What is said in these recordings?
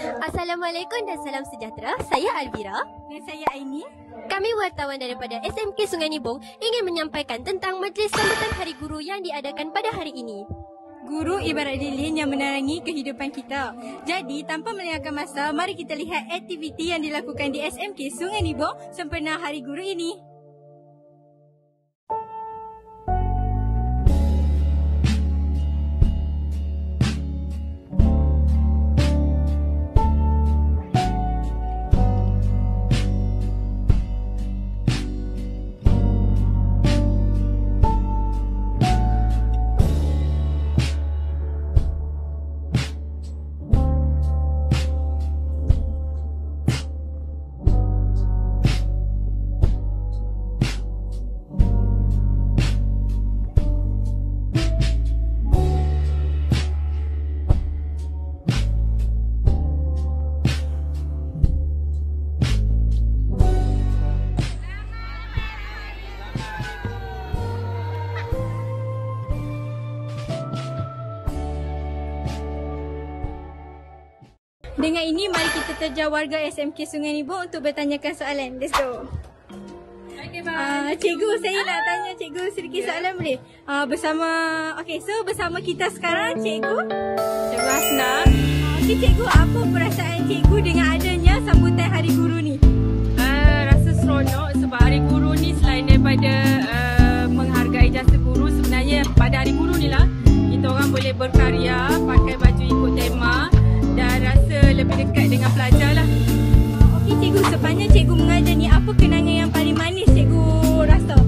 Assalamualaikum dan salam sejahtera. Saya Alvira. Dan saya Aini. Kami wartawan daripada SMK Sungai Nibong ingin menyampaikan tentang majlis sambutan Hari Guru yang diadakan pada hari ini. Guru ibarat lilin yang menerangi kehidupan kita. Jadi, tanpa melengahkan masa, mari kita lihat aktiviti yang dilakukan di SMK Sungai Nibong sempena Hari Guru ini. Dengan ini, mari kita terjah warga SMK Sungai Nibong untuk bertanyakan soalan. Let's go. Okay, cikgu, saya nak tanya cikgu sedikit soalan boleh? Bersama kita sekarang cikgu Hasna. Okey cikgu, apa perasaan cikgu dengan adanya sambutan Hari Guru ni? Rasa seronok sebab Hari Guru ni selain daripada menghargai jasa guru, sebenarnya pada Hari Guru ni lah kita orang boleh berkarya, pakai baju ikut tema dan rasa lebih dekat dengan pelajar lah. Okey cikgu, sepanjang cikgu mengajar ni, apa kenangan yang paling manis cikgu rasa?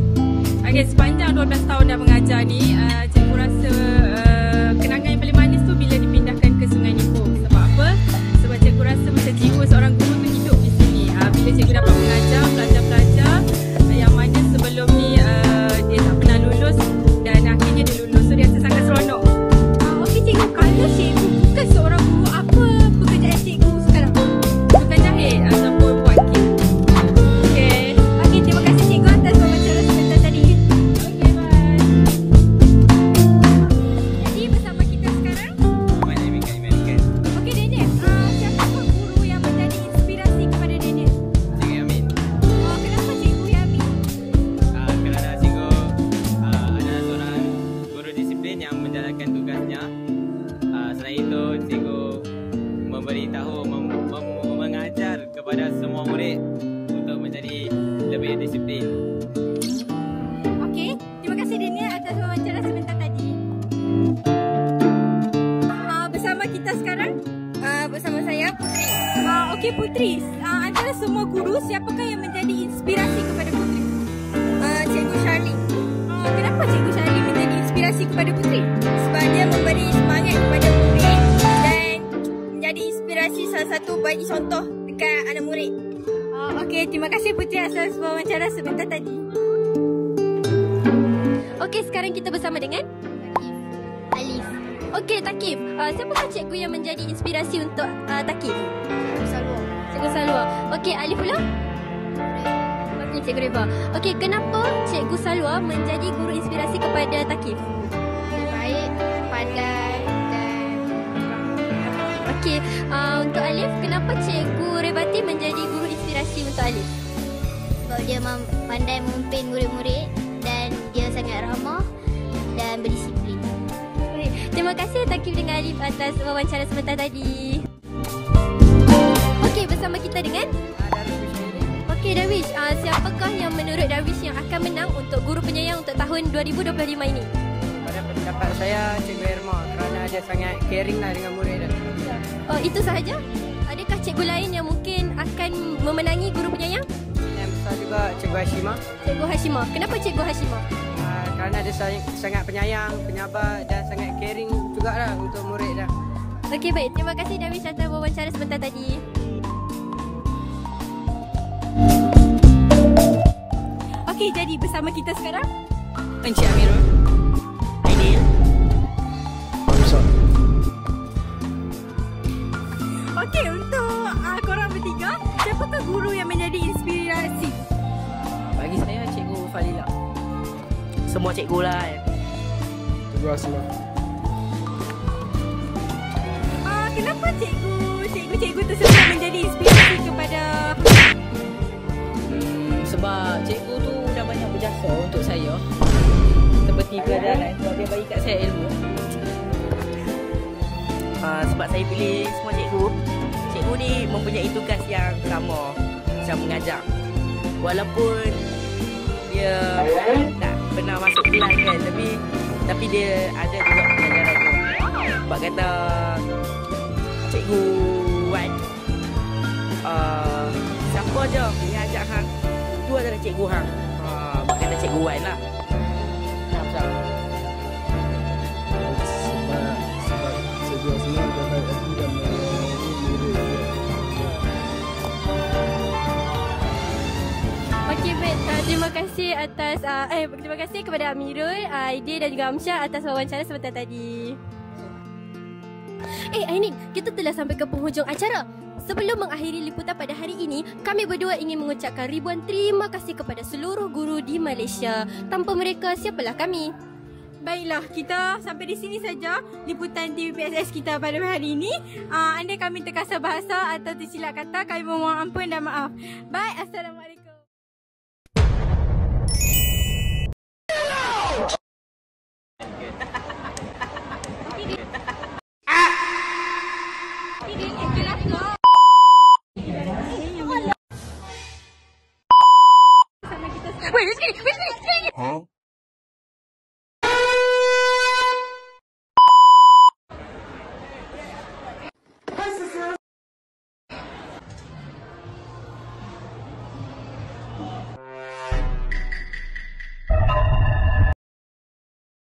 Okay, sepanjang 12 tahun dah mengajar ni, cikgu rasa kenangan yang paling manis tu bila dipindahkan ke Sungai Nibong. Sebab apa? Sebab cikgu rasa macam jiwa seorang guru tu hidup di sini. Bila cikgu dapat mengajar pelajar-pelajar yang mana sebelum ni dia tak pernah lulus dan akhirnya dia lulus. So dia rasa sangat seronok. Okey cikgu, kalau cikgu bukan seorang guru, apa pekerjaan cikgu sekarang? Bukan jahit ataupun buat kek. Okey, terima kasih cikgu atas wawancara sebentar tadi. Okay, bye. Jadi bersama kita sekarang, My name is American. okey Daniel, siapakah guru yang menjadi inspirasi kepada Daniel? Cikgu Yamin. Kenapa cikgu Yamin? Kerana cikgu adalah seorang guru disiplin yang menjalankan tugasnya. Selain itu, cikgu memberitahu, mengajar kepada semua murid untuk menjadi lebih disiplin. Okey, terima kasih Daniel atas wawancara sebentar tadi. Bersama kita sekarang, bersama saya Putri. Okey Putri, antara semua guru, siapakah yang menjadi inspirasi kepada Putri? Cikgu Charlie. Kenapa Cikgu Charlie menjadi inspirasi kepada Putri? Sebab dia memberi semangat kepada murid dan menjadi inspirasi salah satu bagi contoh dekat anak murid. Okey, terima kasih Putri atas wawancara sebentar tadi. Okey, sekarang kita bersama dengan Alif. Okey, Takif. Siapakah cikgu yang menjadi inspirasi untuk Takif? Salwa. Cikgu Salwa. Okey, Alif pula? Okey, Cikgu Reba. Okey, kenapa Cikgu Salwa menjadi guru inspirasi kepada Takif? Dia baik, pandai dan Okey, untuk Alif, kenapa Cikgu Rebati menjadi guru inspirasi untuk Alif? sebab dia pandai memimpin murid-murid dan dia sangat ramah dan berdisiplin. Baik, terima kasih Takif dengan Alif atas wawancara sebentar tadi. Okey, bersama kita dengan Okey, Darwish. Siapakah yang menurut Darwish yang akan menang untuk guru penyayang untuk tahun 2025 ini? Pada pendapat saya, Cikgu Irma, kerana dia sangat caring lah dengan murid dia. Itu sahaja? Adakah cikgu lain yang mungkin akan memenangi guru penyayang? Yang besar juga Cikgu Hashimah. Cikgu Hashimah. Kenapa Cikgu Hashimah? Kerana dia sangat penyayang, penyabar dan sangat caring jugalah untuk murid dia. Okey, baik. Terima kasih Darwish atas wawancara sebentar tadi. Okey, jadi bersama kita sekarang, Encik Amirul. Aidil. okey, untuk korang bertiga, siapakah guru yang menjadi inspirasi? Bagi saya, Cikgu Falila. Semua cikgu lah. Cikgu Asma. Kenapa cikgu-cikgu dia bagi kat saya ilmu. Sebab saya pilih semua cikgu. Cikgu ni mempunyai tugas yang sama macam mengajar. Walaupun dia tak pernah masuk kelas kan, tapi dia ada juga pelajaran tu. Sebab kata Cikgu Wan, siapa je yang ajak hang, tu adalah cikgu hang. Sebab kata Cikgu Wan lah. Sebab cikgu senang kata aku dan Okey, baik. Terima kasih atas terima kasih kepada Amirul, Aidil dan juga Amsyah atas wawancara sebentar tadi. Ainin, kita telah sampai ke penghujung acara. Sebelum mengakhiri liputan pada hari ini, kami berdua ingin mengucapkan ribuan terima kasih kepada seluruh guru di Malaysia. Tanpa mereka, siapalah kami? Baiklah, kita sampai di sini saja liputan TVPSS kita pada hari ini. Andai kami terkasar bahasa atau tersilap kata, kami mohon ampun dan maaf. Baik, Assalamualaikum.